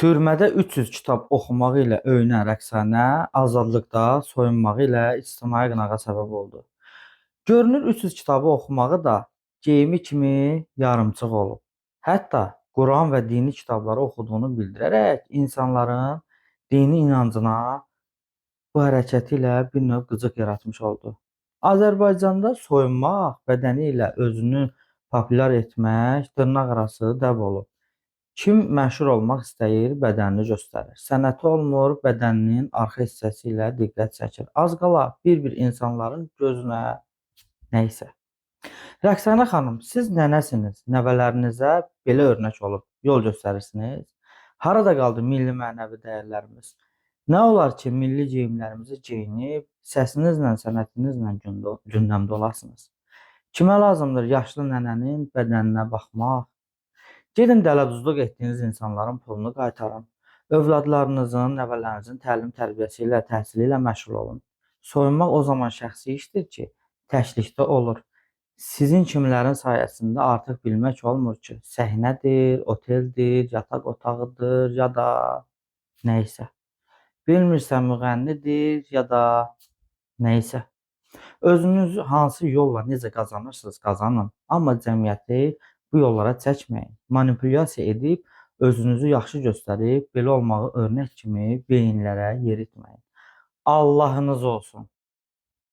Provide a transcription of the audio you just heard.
Türmədə 300 kitab oxumağı ilə öyünən Rəqsanə azadlıqda soyunmağı ilə ictimai qınağa səbəb oldu. Görünür 300 kitabı oxumağı da geyimi kimi yarımçıq olub. Hətta Quran və dini kitabları oxuduğunu bildirərək insanların dini inancına bu hərəkəti ilə bir növ qıcıq yaratmış oldu. Azərbaycanda soyunmaq, bədəni ilə özünü populyar etmək dırnaqarası dəb olub. Kim məşhur olmaq istəyir, bədənini göstərir. Sənəti olmur, bədəninin arxa hissəsi ilə diqqət çəkir. Az qala bir-bir insanların gözünə nəysə. Rəqsanə xanım, siz nənəsiniz, nəvələrinizə belə örnək olub yol göstərirsiniz. Harada qaldı milli mənəvi dəyərlərimiz? Nə olar ki, milli geyimlərimizi geyinib, səsinizlə, sənətinizlə gündəmdə olasınız? Kimə lazımdır yaşlı nənənin bədəninə baxmaq? Gedin dələduzluq etdiyiniz insanların pulunu qaytarın. Övladlarınızın, nəvələrinizin təlim-tərbiyəsi ilə, təhsili ilə məşğul olun. Soyunmaq o zaman şəxsi işdir ki, təklikdə olur. Sizin kimilərin sayəsində artıq bilmək olmur ki, səhnədir, oteldir, yataq otağıdır, ya da nəysə. Bilmirsən müğənnidir, ya da nəysə. Özünüz hansı yolla necə qazanırsınız, qazanın. Amma cəmiyyəti bu yollara çəkməyin. Manipulyasiya edib, özünüzü yaxşı göstərib, belə olmağı örnək kimi beyinlərə yeritməyin. Allahınız olsun.